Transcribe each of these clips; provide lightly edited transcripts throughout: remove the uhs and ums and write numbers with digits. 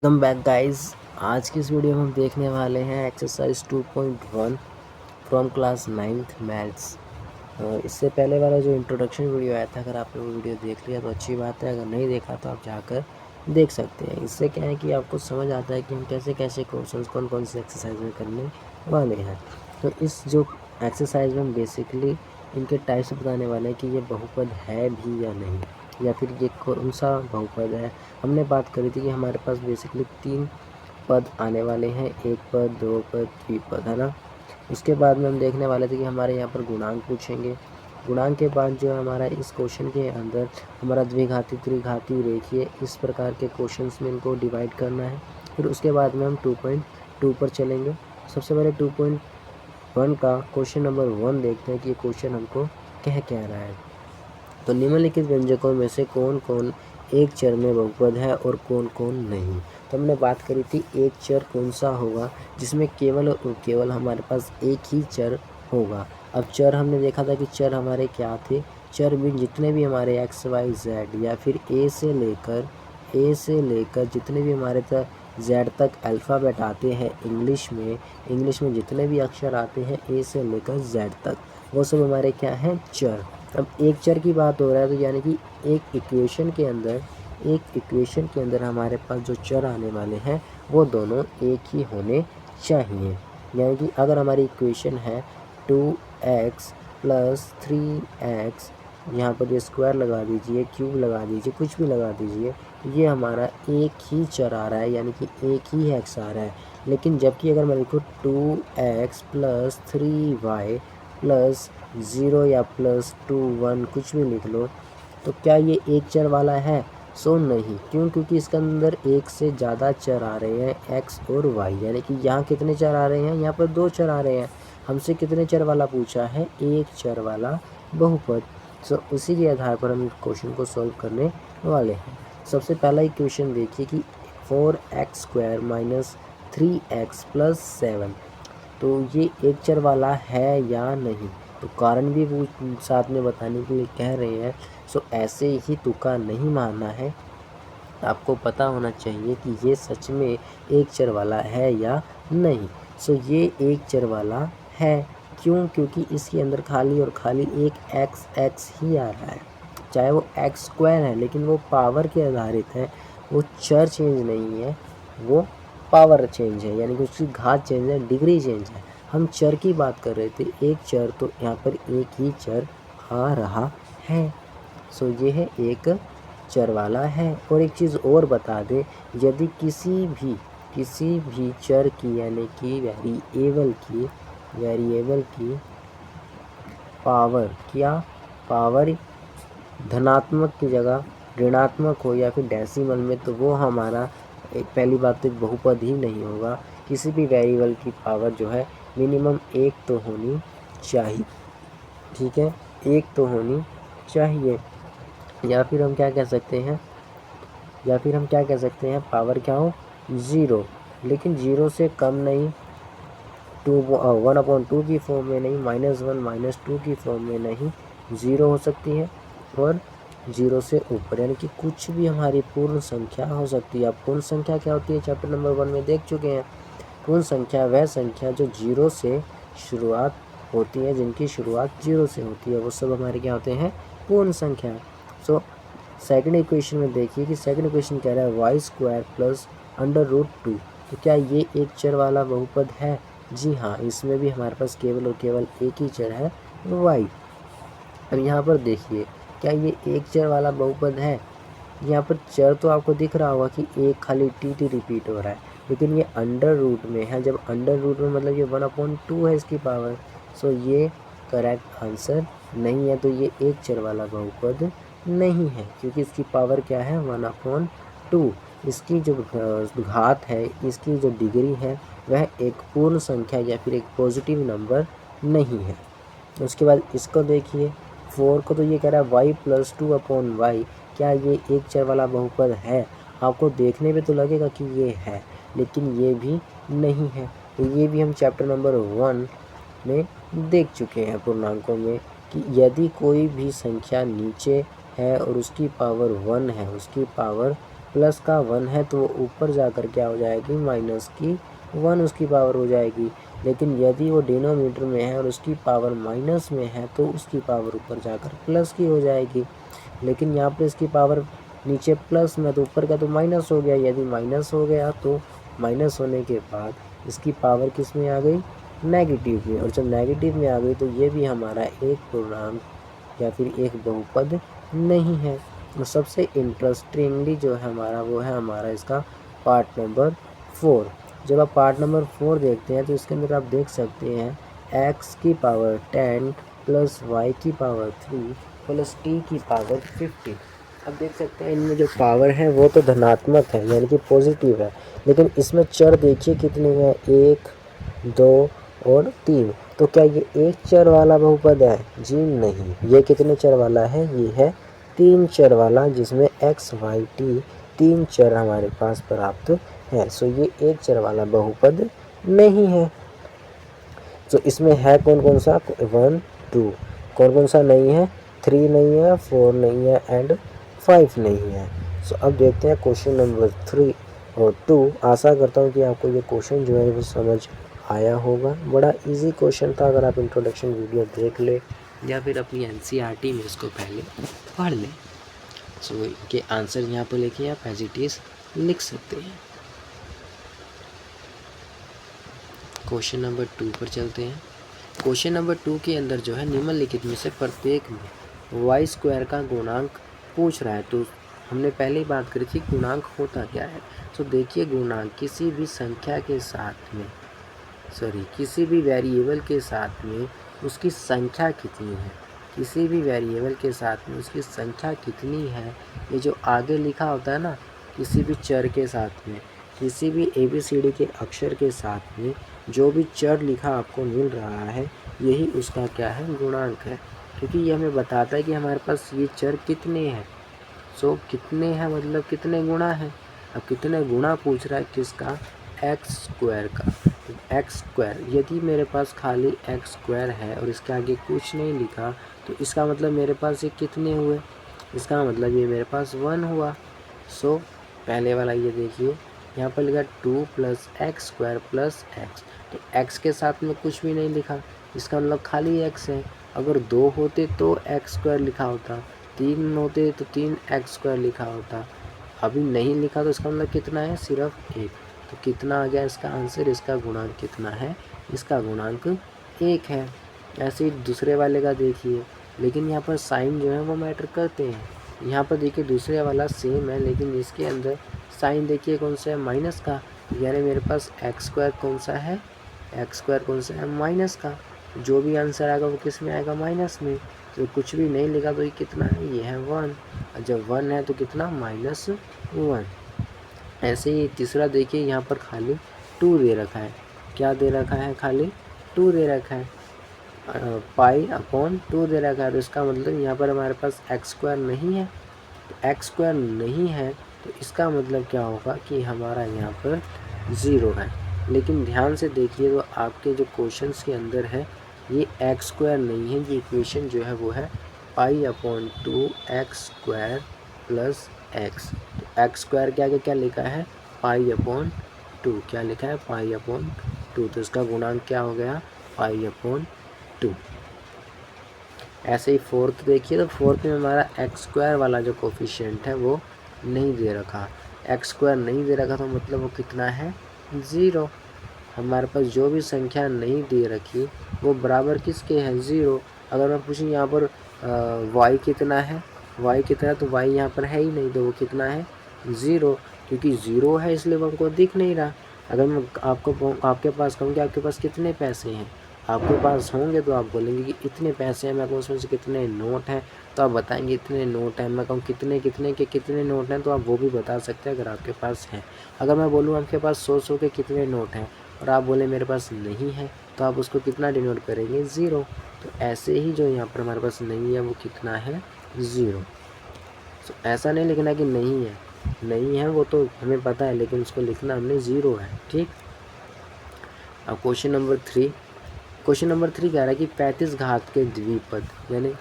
Welcome back guys. आज की इस वीडियो में हम देखने वाले हैं exercise 2.1 from class 9th maths. इससे पहले वाला जो इंट्रोडक्शन वीडियो आया था, अगर आपने वो वीडियो देख लिया तो अच्छी बात है, अगर नहीं देखा तो आप जाकर देख सकते हैं। इससे क्या है कि आपको समझ आता है कि हम कैसे कैसे क्वेश्चंस कौन कौन से एक्सरसाइज में करने वाले हैं। तो इस जो एक्सरसाइज में हम बेसिकली इनके टाइप्स बताने वाले हैं कि ये बहुपद है भी या नहीं, या फिर ये कौन सा बहुपद है। हमने बात करी थी कि हमारे पास बेसिकली 3 पद आने वाले हैं, एक पद, दो पद, द्विपद, है ना। उसके बाद में हम देखने वाले थे कि हमारे यहाँ पर गुणांक पूछेंगे। गुणांक के बाद जो है हमारा इस क्वेश्चन के अंदर हमारा द्विघाती, त्रिघाती, रेखीय, इस प्रकार के क्वेश्चंस में इनको डिवाइड करना है। फिर उसके बाद में हम 2.2 पर चलेंगे। सबसे पहले 2.1 का क्वेश्चन नंबर 1 देखते हैं कि ये क्वेश्चन हमको कह रहा है। तो निम्नलिखित व्यंजकों में से कौन कौन एक चर में बहुपद है और कौन कौन नहीं। तो हमने बात करी थी एक चर कौन सा होगा जिसमें केवल और केवल हमारे पास एक ही चर होगा। अब चर हमने देखा था कि चर हमारे क्या थे। चर भी जितने भी हमारे एक्स वाई जेड या फिर ए से लेकर जितने भी हमारे तक जेड तक अल्फ़ाबेट आते हैं इंग्लिश में जितने भी अक्षर आते हैं ए से लेकर जेड तक, वो सब हमारे क्या हैं, चर। अब एक चर की बात हो रहा है तो यानी कि एक इक्वेशन के अंदर हमारे पास जो चर आने वाले हैं वो दोनों एक ही होने चाहिए। यानी कि अगर हमारी इक्वेशन है 2x + 3x, यहाँ पर ये स्क्वायर लगा दीजिए, क्यूब लगा दीजिए, कुछ भी लगा दीजिए, ये हमारा एक ही चर आ रहा है, यानी कि एक ही x आ रहा है। लेकिन जबकि अगर मैं लिखूँ 2x + 3y + 0 या +2 1 कुछ भी लिख लो, तो क्या ये एक चर वाला है? सो नहीं। क्यों? क्योंकि इसके अंदर एक से ज़्यादा चर आ रहे हैं x और y, यानी कि यहाँ कितने चर आ रहे हैं, यहाँ पर 2 चर आ रहे हैं। हमसे कितने चर वाला पूछा है? एक चर वाला बहुपद। सो उसी के आधार पर हम क्वेश्चन को सॉल्व करने वाले हैं। सबसे पहला इक्वेशन देखिए कि 4x² - 3x + 7, तो ये एक चर वाला है या नहीं। तो कारण भी वो साथ में बताने के लिए कह रहे हैं। सो ऐसे ही तुक्का नहीं मारना है, आपको पता होना चाहिए कि ये सच में एक चर वाला है या नहीं। सो ये एक चर वाला है। क्यों? क्योंकि इसके अंदर खाली और खाली एक x ही आ रहा है, चाहे वो x² है, लेकिन वो पावर के आधारित है, वो चर चेंज नहीं है, वो पावर चेंज है, यानी कि उसकी घात चेंज है, डिग्री चेंज है। हम चर की बात कर रहे थे, एक चर, तो यहाँ पर एक ही चर आ रहा है। सो ये है एक चर वाला है। और एक चीज़ और बता दें, यदि किसी भी चर की, यानी कि वेरिएबल की पावर धनात्मक की जगह ऋणात्मक हो या फिर डेसिमल में, तो वो हमारा पहली बात तो एक बहुपद ही नहीं होगा। किसी भी वेरिएबल की पावर जो है मिनिमम एक तो होनी चाहिए, ठीक है, एक तो होनी चाहिए। या फिर हम क्या कह सकते हैं, पावर क्या हो, 0, लेकिन 0 से कम नहीं, 1/2 की फॉर्म में नहीं, -1 -2 की फॉर्म में नहीं, 0 हो सकती है, और 0 से ऊपर, यानी कि कुछ भी हमारी पूर्ण संख्या हो सकती है। अब पूर्ण संख्या क्या होती है चैप्टर नंबर 1 में देख चुके हैं। पूर्ण संख्या वह संख्या जो 0 से शुरुआत होती है, जिनकी शुरुआत 0 से होती है, वो सब हमारे क्या होते हैं, पूर्ण संख्या। सो सेकंड इक्वेशन में देखिए कि सेकंड इक्वेशन कह रहा है y² + √2, तो क्या ये एक चर वाला बहुपद है? जी हाँ, इसमें भी हमारे पास केवल और केवल एक ही चर है, y। अब यहाँ पर देखिए, क्या ये एक चर वाला बहुपद है? यहाँ पर चर तो आपको दिख रहा होगा कि एक खाली टी रिपीट हो रहा है, लेकिन ये अंडर रूट में है। जब अंडर रूट में मतलब ये 1/2 है इसकी पावर। सो ये करेक्ट आंसर नहीं है। तो ये एक चर वाला बहुपद नहीं है, क्योंकि इसकी पावर क्या है, 1/2। इसकी जो घात है, इसकी जो डिग्री है, वह एक पूर्ण संख्या या फिर एक पॉजिटिव नंबर नहीं है। उसके बाद इसको देखिए, 4 को तो ये कह रहा है y + 2/y, क्या ये एक चर वाला बहुपद है? आपको देखने में तो लगेगा कि ये है, लेकिन ये भी नहीं है। तो ये भी हम चैप्टर नंबर 1 में देख चुके हैं पूर्णांकों में, कि यदि कोई भी संख्या नीचे है और उसकी पावर 1 है, उसकी पावर प्लस का 1 है तो वो ऊपर जाकर क्या हो जाएगी, माइनस की 1 उसकी पावर हो जाएगी। लेकिन यदि वो डिनोमीटर में है और उसकी पावर माइनस में है तो उसकी पावर ऊपर जाकर प्लस की हो जाएगी। लेकिन यहाँ पर इसकी पावर नीचे प्लस में तो ऊपर का तो माइनस हो गया। यदि माइनस हो गया तो माइनस होने के बाद इसकी पावर किस में आ गई, नेगेटिव में। और जब नेगेटिव में आ गई तो ये भी हमारा एक पूर्णांक या फिर एक बहुपद नहीं है। तो सबसे इंटरेस्टिंगली जो है हमारा वो है हमारा इसका पार्ट नंबर 4। जब आप पार्ट नंबर 4 देखते हैं तो इसके अंदर आप देख सकते हैं x की पावर 10 प्लस y की पावर 3 प्लस t की पावर 50। अब देख सकते हैं इनमें जो पावर है वो तो धनात्मक है यानी कि पॉजिटिव है, लेकिन इसमें चर देखिए कितने हैं, 1, 2 और 3। तो क्या ये एक चर वाला बहुपद है? जी नहीं, ये कितने चर वाला है, ये है 3 चर वाला, जिसमें x y t 3 चर हमारे पास प्राप्त है। सो ये एक चर वाला बहुपद नहीं है। तो इसमें है कौन कौन सा, 1 2, कौन कौन सा नहीं है, 3 नहीं है, 4 नहीं है एंड 5 नहीं है। सो अब देखते हैं क्वेश्चन नंबर 3 और 2। आशा करता हूँ कि आपको ये क्वेश्चन जो है वो समझ आया होगा। बड़ा इजी क्वेश्चन था, अगर आप इंट्रोडक्शन वीडियो देख ले या फिर अपनी NCERT में इसको पहले पढ़ लें। सो इनके आंसर यहाँ पर लिखिए, आप एज इट इज़ लिख सकते हैं। क्वेश्चन नंबर 2 पर चलते हैं। क्वेश्चन नंबर 2 के अंदर जो है निम्नलिखित में से प्रत्येक में वाई स्क्वायर का गुणांक पूछ रहा है। तो हमने पहले ही बात करी थी गुणांक होता क्या है। तो देखिए गुणांक किसी भी संख्या के साथ में किसी भी वेरिएबल के साथ में उसकी संख्या कितनी है, किसी भी वेरिएबल के साथ में उसकी संख्या कितनी है, ये जो आगे लिखा होता है ना, किसी भी चर के साथ में, किसी भी ABCD के अक्षर के साथ में जो भी चर लिखा आपको मिल रहा है, यही उसका क्या है, गुणांक है। क्योंकि ये हमें बताता है कि हमारे पास ये चर कितने हैं। सो कितने हैं मतलब कितने गुणा है। अब कितने गुणा पूछ रहा है किसका, एक्स स्क्वायर का। एक्स स्क्वायर, यदि मेरे पास खाली एक्स स्क्वायर है और इसके आगे कुछ नहीं लिखा तो इसका मतलब मेरे पास ये कितने हुए, इसका मतलब ये मेरे पास 1 हुआ। सो पहले वाला ये देखिए यहाँ पर लिखा 2 plus x square plus x. तो एक्स के साथ में कुछ भी नहीं लिखा, इसका मतलब खाली एक्स है। अगर 2 होते तो एक्स स्क्वायर लिखा होता, 3 होते तो 3 एक्स स्क्वायर लिखा होता। अभी नहीं लिखा तो इसका मतलब कितना है, सिर्फ 1। तो कितना आ गया इसका आंसर, इसका गुणांक कितना है, इसका गुणांक 1 है। ऐसे ही दूसरे वाले का देखिए, लेकिन यहाँ पर साइन जो है वो मैटर करते हैं। यहाँ पर देखिए दूसरे वाला सेम है, लेकिन इसके अंदर साइन देखिए कौन सा है, माइनस का। यानी मेरे पास एक्स स्क्वायर कौन सा है, एक्स स्क्वायर कौन सा है, माइनस का। जो भी आंसर आएगा वो किस में आएगा, माइनस में। तो कुछ भी नहीं लिखा तो ये कितना है, ये है 1। और जब 1 है तो कितना, -1। ऐसे ही तीसरा देखिए यहाँ पर खाली 2 दे रखा है। क्या दे रखा है, खाली 2 दे रखा है, π/2 दे रखा है। तो इसका मतलब यहाँ पर हमारे पास एक्स स्क्वायर नहीं है। तो एक्स स्क्वायर नहीं है तो इसका मतलब क्या होगा कि हमारा यहाँ पर 0 है। लेकिन ध्यान से देखिए तो आपके जो क्वेश्चंस के अंदर है ये एक्स स्क्वायर नहीं है, ये इक्वेशन जो है वो है π/2 एक्स स्क्वायर प्लस एक्स। तो एक्स स्क्वायर के आगे क्या लिखा है, π/2। क्या लिखा है, π/2। तो इसका गुणांक क्या हो गया, π/2। ऐसे ही फोर्थ देखिए, तो फोर्थ में हमारा एक्स स्क्वायर वाला जो कोफिशिएंट है वो नहीं दे रखा। एक्स स्क्वायर नहीं दे रखा तो मतलब वो कितना है, 0। हमारे पास जो भी संख्या नहीं दे रखी वो बराबर किसके है, 0। अगर मैं पूछूँ यहाँ पर y कितना है, y कितना है, तो y यहाँ पर है ही नहीं, तो वो कितना है, 0। क्योंकि 0 है इसलिए वो हमको दिख नहीं रहा। अगर मैं आपके पास कहूँ कि आपके पास कितने पैसे हैं, आपके पास होंगे तो आप बोलेंगे कि इतने पैसे हैं। मैं कहूँ उसमें से कितने नोट हैं तो आप बताएंगे इतने नोट हैं। मैं कहूँ कितने कितने के कितने नोट हैं तो आप वो भी बता सकते हैं अगर आपके पास हैं। अगर मैं बोलूँ आपके पास 100 के कितने नोट हैं और आप बोले मेरे पास नहीं है तो आप उसको कितना डिनोट करेंगे, 0। तो ऐसे ही जो यहाँ पर हमारे पास नहीं है वो कितना है, 0। तो ऐसा नहीं लिखना कि नहीं है वो तो हमें पता है, लेकिन उसको लिखना हमने 0 है, ठीक। अब क्वेश्चन नंबर 3 कह रहा है कि 35 घात के द्विपद यानी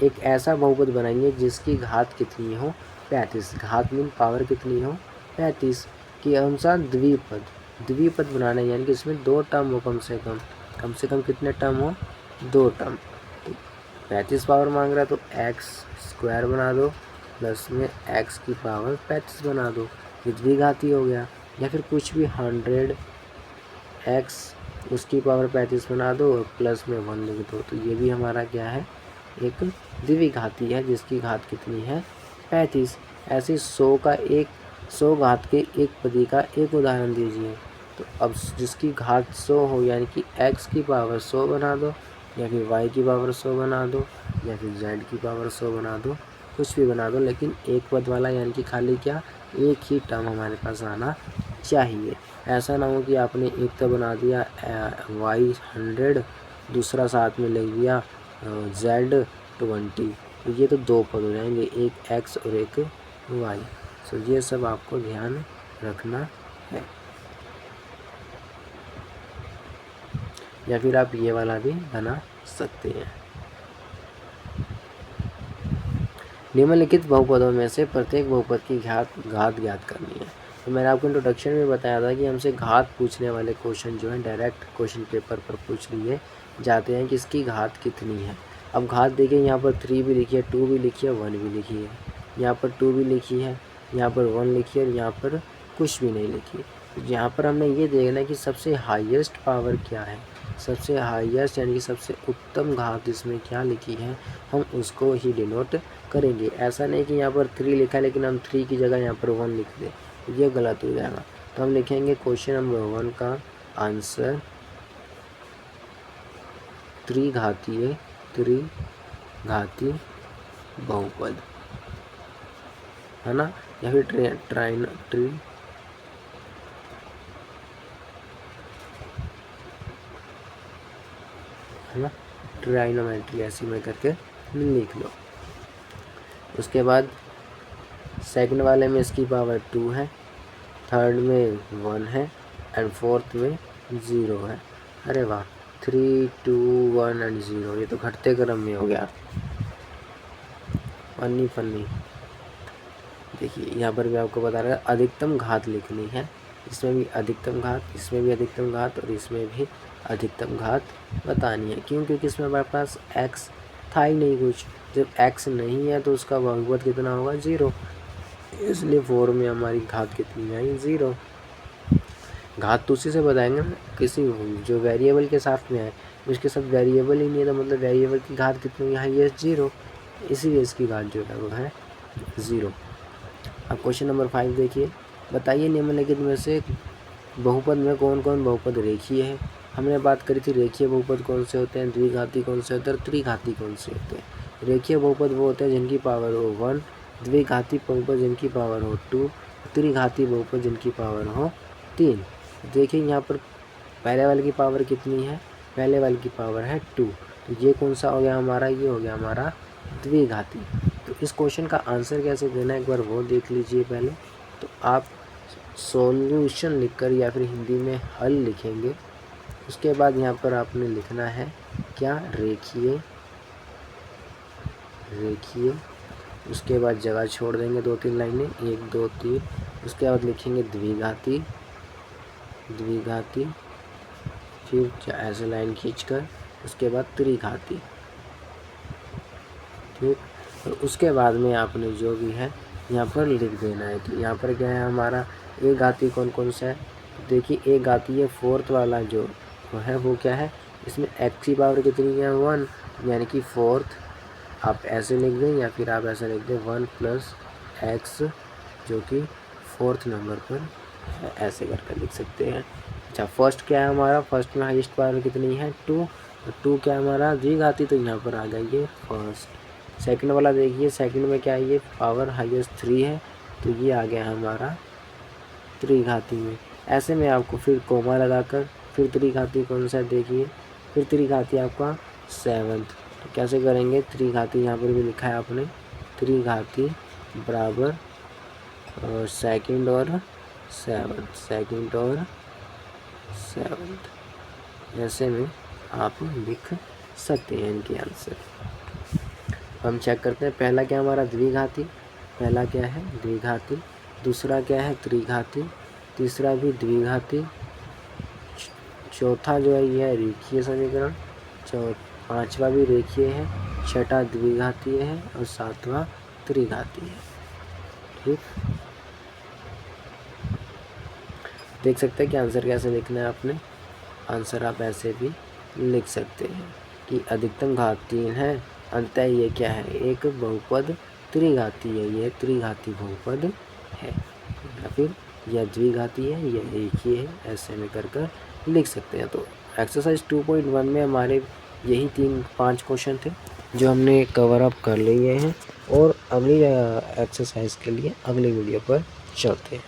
एक ऐसा बहुपद बनाइए जिसकी घात कितनी हो, 35। घात मीन पावर कितनी हो 35 के अनुसार द्विपद बनाना है, यानी कि इसमें 2 टर्म हो कम से कम कितने टर्म हो 2 टर्म। तो 35 पावर मांग रहा है तो एक्स स्क्वायर बना दो प्लस में एक्स की पावर 35 बना दो, ये द्विघाती हो गया। या फिर कुछ भी 100 एक्स उसकी पावर 35 बना दो और प्लस में 1 लिख दो, तो ये भी हमारा क्या है एक द्विघाती है जिसकी घात कितनी है 35। ऐसे 100 घात के एक पदी का एक उदाहरण दीजिए। तो अब जिसकी घात 100 हो यानी कि x की पावर 100 बना दो, या फिर y की पावर 100 बना दो, या फिर z की पावर 100 बना दो, कुछ भी बना दो, लेकिन एक पद वाला यानी कि खाली क्या एक ही टर्म हमारे पास आना चाहिए। ऐसा ना हो कि आपने एक तो बना दिया y 100, दूसरा साथ में लिख दिया z 20, तो ये तो 2 पद हो जाएंगे, एक x और एक y। सो ये सब आपको ध्यान रखना है। या फिर आप ये वाला भी बना सकते हैं। निम्नलिखित बहुपदों में से प्रत्येक बहुपद की घात ज्ञात करनी है। तो मैंने आपको इंट्रोडक्शन में बताया था कि हमसे घात पूछने वाले क्वेश्चन जो है डायरेक्ट क्वेश्चन पेपर पर पूछ लिए जाते हैं कि इसकी घात कितनी है। अब घात देखिए, यहाँ पर 3 भी लिखी है, 2 भी लिखी है, 1 भी लिखी है, यहाँ पर 2 भी लिखी है, यहाँ पर 1 लिखी है और यहाँ पर कुछ भी नहीं लिखी। तो यहाँ पर हमने ये देखना है कि सबसे हाईएस्ट पावर क्या है, सबसे हाईएस्ट यानी कि सबसे उत्तम घात इसमें क्या लिखी है, हम उसको ही डिनोट करेंगे। ऐसा नहीं कि यहाँ पर 3 लिखा है लेकिन हम 3 की जगह यहाँ पर 1 लिख दें, ये गलत हो जाएगा। तो हम लिखेंगे क्वेश्चन नंबर 1 का आंसर त्रिघातीय बहुपद है ना, या फिर है ना ट्राइनोमेट्री ऐसी में करके लिख लो। उसके बाद सेकंड वाले में इसकी पावर 2 है, थर्ड में 1 है एंड फोर्थ में 0 है। अरे वाह, 3 2 1 एंड 0, ये तो घटते क्रम में हो गया। फनी देखिए यहाँ पर भी आपको बता रहा है अधिकतम घात लिखनी है, इसमें भी अधिकतम घात, इसमें भी अधिकतम घात और इसमें भी अधिकतम घात बतानी है। क्यों? क्योंकि इसमें हमारे पास x था ही नहीं कुछ, जब x नहीं है तो उसका बहुपद कितना होगा 0, इसलिए 4 में हमारी घात कितनी आई 0। घात तो उसी से बताएंगे ना, किसी जो वेरिएबल के साथ में है, उसके साथ वेरिएबल ही नहीं है तो मतलब वेरिएबल की घात कितनी है ये 0, इसीलिए इसकी घात जो है वो है 0। अब क्वेश्चन नंबर 5 देखिए, बताइए निम्नलिखित में से बहुपद में कौन कौन बहुपद रेखीय है। हमने बात करी थी रेखीय बहुपद कौन से होते हैं, द्विघाती कौन से होते हैं, त्रिघाती कौन से होते हैं। रेखीय बहुपद वो होते हैं जिनकी पावर हो 1, द्विघाती बहुपद जिनकी पावर हो 2, त्रिघाती बहुपद जिनकी पावर हो 3। देखिए यहाँ पर पहले वाले की पावर कितनी है, पहले वाले की पावर है 2, तो ये कौन सा हो गया हमारा, ये हो गया हमारा द्विघाती। तो इस क्वेश्चन का आंसर कैसे देना है एक बार वो देख लीजिए पहले। तो आप सॉल्यूशन लिखकर या फिर हिंदी में हल लिखेंगे, उसके बाद यहाँ पर आपने लिखना है क्या, रेखीय, उसके बाद जगह छोड़ देंगे 2-3 लाइनें, 1 2 3, उसके बाद लिखेंगे द्विघाती, फिर ऐसे लाइन खींचकर उसके बाद त्रिघाती, ठीक। और उसके बाद में आपने जो भी है यहाँ पर लिख देना है। तो यहाँ पर क्या है हमारा एक घाती कौन कौन सा है, देखिए एक घाती है फोर्थ वाला जो है वो क्या है, इसमें x की पावर कितनी है 1, यानी कि फोर्थ आप ऐसे लिख दें या फिर आप ऐसा लिख दें 1 प्लस x जो कि फोर्थ नंबर पर है, ऐसे करके लिख सकते हैं। अच्छा फर्स्ट क्या है हमारा, फर्स्ट में हाईएस्ट पावर कितनी है 2, तो 2 क्या है हमारा द्विघाती, तो यहाँ पर आ जाइए फर्स्ट। सेकंड वाला देखिए, सेकंड में क्या है ये पावर हाईएस्ट 3 है, तो ये आ गया हमारा त्रिघाती में। ऐसे में आपको फिर कोमा लगाकर फिर त्रिघाती कौन सा देखिए, फिर त्रिघाती आपका 7th, तो कैसे करेंगे, त्रिघाती यहाँ पर भी लिखा है आपने, त्रिघाती बराबर सेकंड और सेवन्थ, ऐसे में आप लिख सकते हैं इनके आंसर। हम चेक करते हैं, पहला क्या हमारा द्विघाती पहला क्या है द्विघाती, दूसरा क्या है त्रिघाती, तीसरा भी द्विघाती, चौथा जो है ये है रेखीय समीकरण, पांचवा भी रेखीय है, छठा द्विघातीय है और सातवां त्रिघाती है। ठीक, देख सकते हैं कि आंसर कैसे लिखना है आपने। आंसर आप ऐसे भी लिख सकते हैं कि अधिकतम घात 3 है, अंततः ये क्या है एक बहुपद त्रिघाती है, यह त्रिघाती बहुपद है, या फिर यह द्विघाती है, यह रेखीय है, ऐसे में कर लिख सकते हैं। तो एक्सरसाइज 2.1 में हमारे यही 3-5 क्वेश्चन थे जो हमने कवर अप कर लिए हैं, और अगली एक्सरसाइज के लिए अगली वीडियो पर चलते हैं।